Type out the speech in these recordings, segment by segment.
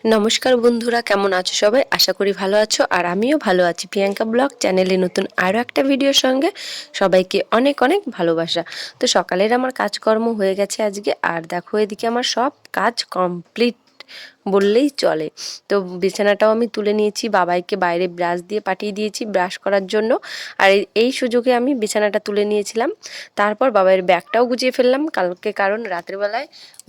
নমস্কার বন্ধুরা, কেমন আছো সবাই? আশা করি ভালো আছো আর আমিও ভালো আছি। প্রিয়াঙ্কা ব্লগ চ্যানেলে নতুন আরও একটা ভিডিওর সঙ্গে সবাইকে অনেক অনেক ভালোবাসা। তো সকালের আমার কাজকর্ম হয়ে গেছে আজকে, আর দেখো এদিকে আমার সব কাজ কমপ্লিট বললেই চলে। তো বিছানাটাও আমি তুলে নিয়েছি, বাবাইকে বাইরে ব্রাশ দিয়ে পাঠিয়ে দিয়েছি ব্রাশ করার জন্য। আর এই সুযোগে আমি বিছানাটা তুলে নিয়েছিলাম। তারপর বাবাইয়ের ব্যাগটাও গুছিয়ে ফেললাম কালকে, কারণ রাত্রেবেলায়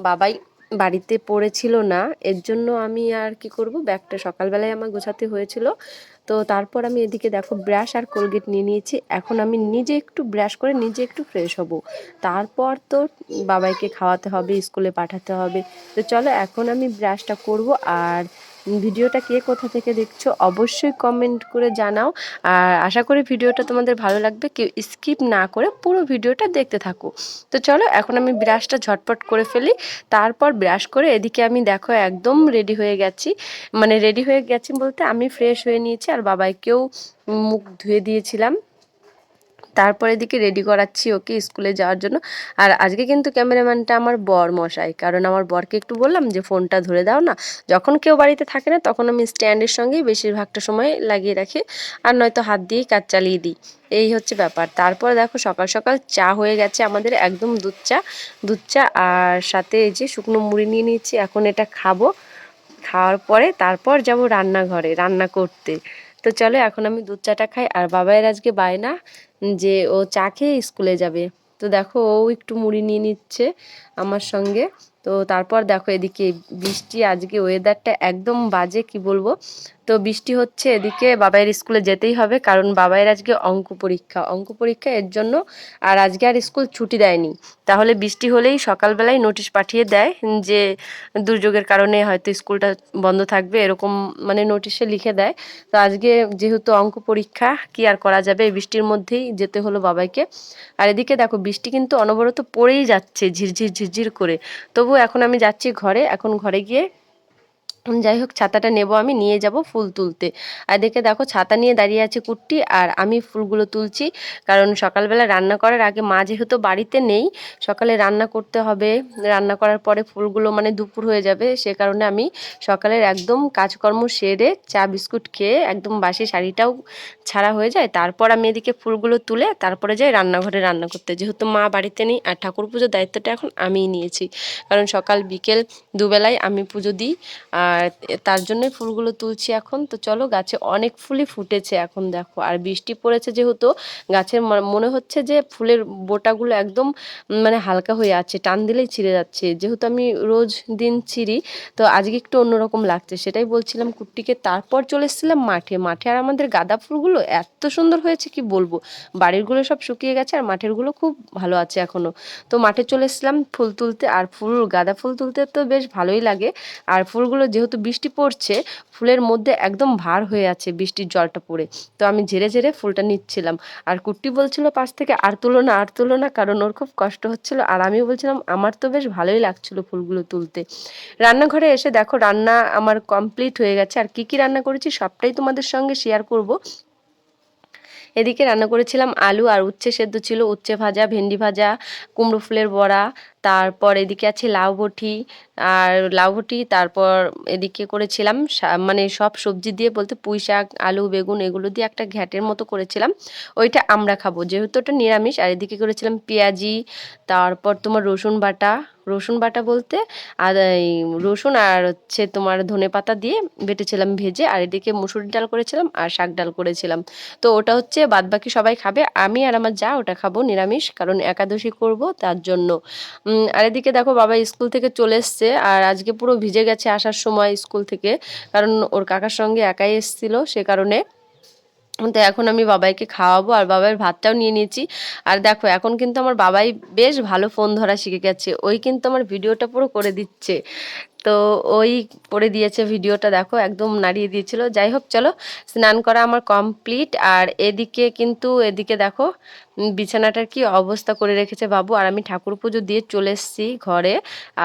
বাবাই বাড়িতে পড়েছিল না, এর জন্য আমি আর কি করব, ব্যাগটা সকালবেলায় আমার গোছাতে হয়েছিল। তো তারপর আমি এদিকে দেখো ব্রাশ আর কোলগেট নিয়ে নিয়েছি। এখন আমি নিজে একটু ব্রাশ করে নিজে একটু ফ্রেশ হব, তারপর তো বাবাইকে খাওয়াতে হবে, স্কুলে পাঠাতে হবে। তো চলো এখন আমি ব্রাশটা করব। আর ভিডিওটা কে কোথা থেকে দেখছো অবশ্যই কমেন্ট করে জানাও। আর আশা করি ভিডিওটা তোমাদের ভালো লাগবে, কেউ স্কিপ না করে পুরো ভিডিওটা দেখতে থাকো। তো চলো এখন আমি ব্রাশটা ঝটপট করে ফেলি। তারপর ব্রাশ করে এদিকে আমি দেখো একদম রেডি হয়ে গেছি, মানে রেডি হয়ে গেছি বলতে আমি ফ্রেশ হয়ে নিয়েছি আর বাবাইকেও মুখ ধুয়ে দিয়েছিলাম। তারপর এদিকে রেডি করাচ্ছি ওকে স্কুলে যাওয়ার জন্য। আর আজকে কিন্তু ক্যামেরাম্যানটা আমার বর মশাই, কারণ আমার বরকে একটু বললাম যে ফোনটা ধরে দাও না, যখন কেউ বাড়িতে থাকে না তখন আমি স্ট্যান্ডের সঙ্গেই বেশিরভাগটা সময় লাগিয়ে রাখি, আর নয়তো হাত দিয়েই কাজ চালিয়ে দিই। এই হচ্ছে ব্যাপার। তারপর দেখো সকাল সকাল চা হয়ে গেছে আমাদের, একদম দুধ চা। দুধ চা আর সাথে এই যে শুকনো মুড়ি নিয়ে নিচ্ছি, এখন এটা খাবো। খাওয়ার পরে তারপর যাব রান্নাঘরে রান্না করতে। তো চলো এখন আমি দুধ চাটা খাই। আর বাবাইয়ের আজকে বায়না যে ও চা খেয়ে স্কুলে যাবে। তো দেখো ও একটু মুড়ি নিয়ে নিচ্ছে আমার সঙ্গে। তো তারপর দেখো এদিকে বৃষ্টি, আজকে ওয়েদারটা একদম বাজে, কি বলবো। তো বৃষ্টি হচ্ছে, এদিকে বাবাইয়ের স্কুলে যেতেই হবে, কারণ বাবাইয়ের আজকে অঙ্ক পরীক্ষা এর জন্য। আর আজকে আর স্কুল ছুটি দেয়নি, তাহলে বৃষ্টি হলেই সকালবেলায় নোটিশ পাঠিয়ে দেয় যে দুর্যোগের কারণে হয়তো স্কুলটা বন্ধ থাকবে, এরকম মানে নোটিশে লিখে দেয়। তো আজকে যেহেতু অঙ্ক পরীক্ষা, কি আর করা যাবে, এই বৃষ্টির মধ্যেই যেতে হলো বাবাইকে। আর এদিকে দেখো বৃষ্টি কিন্তু অনবরত পড়েই যাচ্ছে ঝিরঝির ঝিরঝির করে। তবু এখন আমি যাচ্ছি ঘরে, এখন ঘরে গিয়ে যাই হোক ছাতাটা নেব, আমি নিয়ে যাব ফুল তুলতে। আর দেখে দেখো ছাতা নিয়ে দাঁড়িয়ে আছে কুট্টি, আর আমি ফুলগুলো তুলছি। কারণ সকালবেলা রান্না করার আগে মা যেহেতু বাড়িতে নেই, সকালে রান্না করতে হবে, রান্না করার পরে ফুলগুলো মানে দুপুর হয়ে যাবে, সে কারণে আমি সকালের একদম কাজকর্ম সেরে চা বিস্কুট খেয়ে একদম বাসি শাড়িটাও ছাড়া হয়ে যায়, তারপর আমি এদিকে ফুলগুলো তুলে তারপরে যাই রান্নাঘরে রান্না করতে, যেহেতু মা বাড়িতে নেই। আর ঠাকুর পুজোর দায়িত্বটা এখন আমিই নিয়েছি, কারণ সকাল বিকেল দুবেলায় আমি পুজো দিই। আর তার জন্যই ফুলগুলো তুলছি এখন। তো চলো, গাছে অনেক ফুলই ফুটেছে এখন দেখো, আর বৃষ্টি পড়েছে যেহেতু গাছের মনে হচ্ছে যে ফুলের বোটাগুলো একদম মানে হালকা হয়ে আছে, টান দিলেই ছিঁড়ে যাচ্ছে, যেহেতু আমি রোজ দিন ছিঁড়ি। তো আজকে একটু অন্যরকম লাগছে, সেটাই বলছিলাম কুট্টিকে। তারপর চলে এসেছিলাম মাঠে। মাঠে আর আমাদের গাঁদা ফুলগুলো এত সুন্দর হয়েছে কি বলবো, বাড়িরগুলো সব শুকিয়ে গেছে আর মাঠেরগুলো খুব ভালো আছে এখনো। তো মাঠে চলে এসেছিলাম ফুল তুলতে, আর গাঁদা ফুল তুলতে তো বেশ ভালোই লাগে। আর ফুলগুলো যেহেতু বৃষ্টি পড়ছে, ফুলের মধ্যে একদম ভার হয়ে আছে বৃষ্টির জলটা পড়ে। তো আমি ঝেড়ে ঝেড়ে ফুলটা নিচ্ছিলাম। আর কুট্টি বলছিল পাশ থেকে আর তুলো না আর তুলো না, কারণ ওর খুব কষ্ট হচ্ছিল। আর আমিও বলছিলাম আমার তো বেশ ভালোই লাগছিল ফুলগুলো তুলতে। রান্নাঘরে এসে দেখো রান্না আমার কমপ্লিট হয়ে গেছে, আর কি কি রান্না করেছি সবটাই তোমাদের সঙ্গে শেয়ার করব। এদিকে রান্না করেছিলাম আলু আর উচ্ছে সেদ্ধ ছিল, উচ্ছে ভাজা, ভেন্ডি ভাজা, কুমড়ো ফুলের বড়া। তারপর এদিকে আছে লাউ বটি, আর লাউ বটি। তারপর এদিকে করেছিলাম মানে সব সবজি দিয়ে বলতে পুঁই শাক, আলু, বেগুন এগুলো দিয়ে একটা ঘ্যাটের মতো করেছিলাম, ওইটা আমরা খাবো যেহেতু ওটা নিরামিষ। আর এদিকে করেছিলাম পেঁয়াজি, তারপর তোমার রসুন বাটা। রসুন বাটা বলতে আর এই রসুন আর হচ্ছে তোমার ধনেপাতা দিয়ে বেটেছিলাম ভেজে। আর এদিকে মুসুর ডাল করেছিলাম আর শাক ডাল করেছিলাম। তো ওটা হচ্ছে বাদবাকি সবাই খাবে, আমি আর আমার যা ওটা খাবো নিরামিষ, কারণ একাদশী করব তার জন্য। আর এদিকে দেখো বাবা স্কুল থেকে চলে এসছে, আর আজকে পুরো ভিজে গেছে আসার সময় স্কুল থেকে, কারণ ওর কাকার সঙ্গে একাই এসেছিল সে কারণে। তো এখন আমি বাবাইকে খাওয়াবো, আর বাবাইয়ের ভাতটাও নিয়ে নিয়েছি। আর দেখো এখন কিন্তু আমার বাবাই বেশ ভালো ফোন ধরা শিখে গেছে, ওই কিন্তু আমার ভিডিওটা পুরো করে দিচ্ছে। তো ওই করে দিয়েছে ভিডিওটা, দেখো একদম নাড়িয়ে দিয়েছিল। যাই হোক চলো, স্নান করা আমার কমপ্লিট। আর এদিকে দেখো বিছানাটার কি অবস্থা করে রেখেছে বাবু। আর আমি ঠাকুর পুজো দিয়ে চলে এসেছি ঘরে,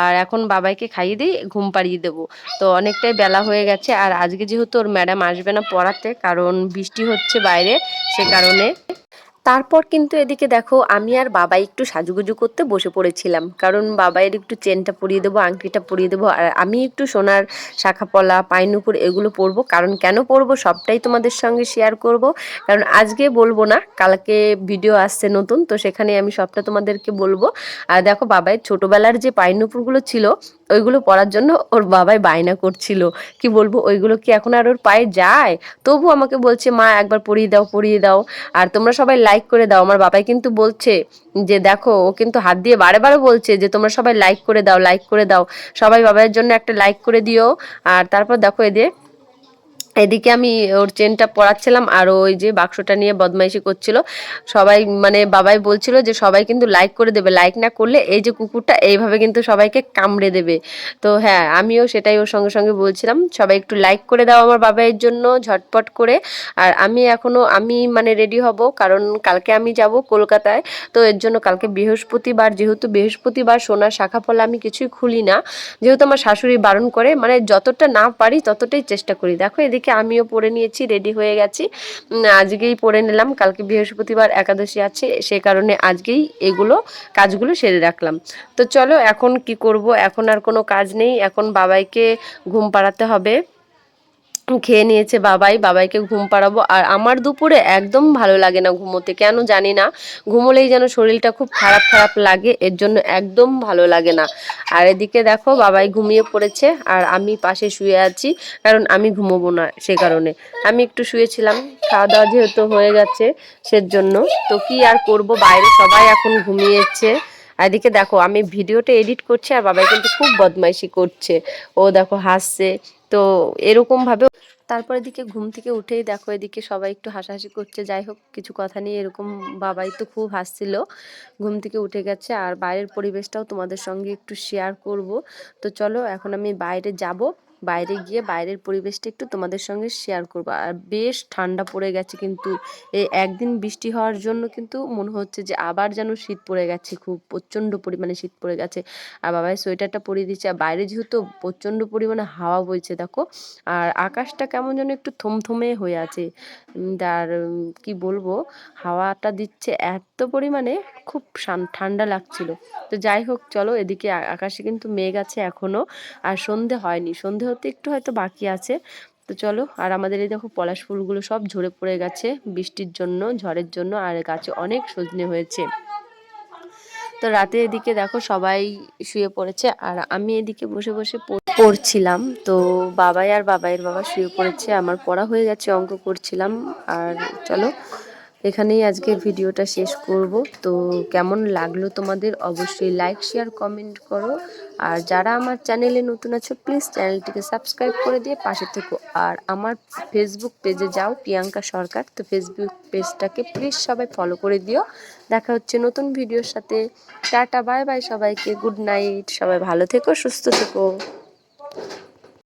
আর এখন বাবাইকে খাইয়ে দিই, ঘুম পাড়িয়ে দেবো। তো অনেকটাই বেলা হয়ে গেছে, আর আজকে যেহেতু ওর ম্যাডাম আসবে না পড়াতে, কারণ বৃষ্টি হচ্ছে বাইরে, সে কারণে। তারপর কিন্তু এদিকে দেখো আমি আর বাবাই একটু সাজুগুজু করতে বসে পড়েছিলাম, কারণ বাবাইয়ের একটু চেনটা পরিয়ে দেবো, আংটিটা পরিয়ে দেবো, আর আমি একটু সোনার শাখা পলা পাইনুপুর এগুলো পরবো। কারণ কেন পরবো সবটাই তোমাদের সঙ্গে শেয়ার করব, কারণ আজকে বলবো না, কালকে ভিডিও আসছে নতুন, তো সেখানে আমি সবটা তোমাদেরকে বলবো। আর দেখো বাবাইয়ের ছোটোবেলার যে পাইনুপুরগুলো ছিল ওইগুলো পরার জন্য ওর বাবাই বায়না করছিল, কি বলবো ওইগুলো কি এখন আর ওর পায়ে যায়, তবু আমাকে বলছে মা একবার পরিয়ে দাও পরিয়ে দাও। আর তোমরা সবাই লাইক করে দাও, আমার বাবাই কিন্তু বলছে যে দেখো ও কিন্তু হাত দিয়ে বারে বারে বলছে যে তোমরা সবাই লাইক করে দাও লাইক করে দাও, সবাই বাবার জন্য একটা লাইক করে দিও। আর তারপর দেখো এদিকে আমি ওর চেনটা পরাচ্ছিলাম আর ওই যে বাক্সটা নিয়ে বদমাইশি করছিল। সবাই মানে বাবাই বলছিল যে সবাই কিন্তু লাইক করে দেবে, লাইক না করলে এই যে কুকুরটা এইভাবে কিন্তু সবাইকে কামড়ে দেবে। তো হ্যাঁ আমিও সেটাই ওর সঙ্গে সঙ্গে বলছিলাম সবাই একটু লাইক করে দাও আমার বাবাইয়ের জন্য ঝটপট করে। আর আমি মানে রেডি হব, কারণ কালকে আমি যাব কলকাতায়। তো এর জন্য কালকে বৃহস্পতিবার, যেহেতু বৃহস্পতিবার সোনার শাখা পলা আমি কিছুই খুলি না, যেহেতু আমার শাশুড়ি বারণ করে, মানে যতটা না পারি ততটাই চেষ্টা করি। দেখো এদিকে আমিও পরে নিয়েছি, রেডি হয়ে গেছি, আজকেই পরে নিলাম, কালকে বৃহস্পতিবার একাদশী আছে, সে কারণে আজকেই এগুলো কাজগুলো সেরে রাখলাম। তো চলো এখন কি করব, এখন আর কোনো কাজ নেই, এখন বাবাইকে ঘুম পাড়াতে হবে। খেয়ে নিয়েছে বাবাই, বাবাইকে ঘুম পাড়াবো। আর আমার দুপুরে একদম ভালো লাগে না ঘুমোতে, কেন জানি না, ঘুমোলেই যেন শরীরটা খুব খারাপ খারাপ লাগে, এর জন্য একদম ভালো লাগে না। আর এদিকে দেখো বাবাই ঘুমিয়ে পড়েছে আর আমি পাশে শুয়ে আছি, কারণ আমি ঘুমোবো না সে কারণে আমি একটু শুয়েছিলাম, খাওয়া দাওয়া যেহেতু হয়ে গেছে সেজন্য। তো কি আর করব, বাইরে সবাই এখন ঘুমিয়েছে। আর এদিকে দেখো আমি ভিডিওটা এডিট করছি আর বাবাই কিন্তু খুব বদমাইশি করছে, ও দেখো হাসছে। তো এরকম ভাবে তারপর এদিকে ঘুম থেকে উঠেই দেখো এদিকে সবাই একটু হাসাহাসি করছে, যাই হোক কিছু কথা নেই, এরকম বাবাই তো খুব হাসছিল, ঘুম থেকে উঠে গেছে। আর বাইরের পরিবেশটাও তোমাদের সঙ্গে একটু শেয়ার করব। তো চলো এখন আমি বাইরে যাব, বাইরে গিয়ে বাইরের পরিবেশটা একটু তোমাদের সঙ্গে শেয়ার করব। আর বেশ ঠান্ডা পড়ে গেছে কিন্তু, এই একদিন বৃষ্টি হওয়ার জন্য কিন্তু মনে হচ্ছে যে আবার যেন শীত পড়ে গেছে, খুব প্রচণ্ড পরিমাণে শীত পড়ে গেছে। আর বাবাই সোয়েটারটা পরিয়ে দিচ্ছে, আর বাইরে যেহেতু প্রচণ্ড পরিমাণে হাওয়া বইছে দেখো, আর আকাশটা কেমন যেন একটু থমথমে হয়ে আছে। আর কি বলবো, হাওয়াটা দিচ্ছে এত পরিমাণে, খুব ঠান্ডা লাগছিল। তো যাই হোক চলো, এদিকে আকাশে কিন্তু মেঘ আছে এখনো, আর সন্ধে হয়নি, সন্ধে হতে একটু হয়তো বাকি আছে। তো চলো, আর আমাদের এই দেখো পলাশ ফুলগুলো সব ঝরে পড়ে গেছে বৃষ্টির জন্য, ঝড়ের জন্য, আর গাছে অনেক সজনে হয়েছে। তো রাতে এদিকে দেখো সবাই শুয়ে পড়েছে আর আমি এদিকে বসে বসে পড়ছিলাম। তো বাবাইয়ের বাবা শুয়ে পড়েছে, আমার পড়া হয়ে গেছে, অঙ্ক করছিলাম। আর চলো এখানেই আজকে ভিডিওটা শেষ করব। তো কেমন লাগলো তোমাদের অবশ্যই লাইক শেয়ার কমেন্ট করো। আর যারা আমার চ্যানেলে নতুন আছো প্লিজ চ্যানেলটিকে সাবস্ক্রাইব করে দিয়ে পাশে থেকো। আর আমার ফেসবুক পেজে যাও প্রিয়াঙ্কা সরকার, তো ফেসবুক পেজটাকে প্লিজ সবাই ফলো করে দিও। দেখা হচ্ছে নতুন ভিডিওর সাথে। টাটা বাই বাই সবাইকে, গুড নাইট, সবাই ভালো থেকো সুস্থ থেকো।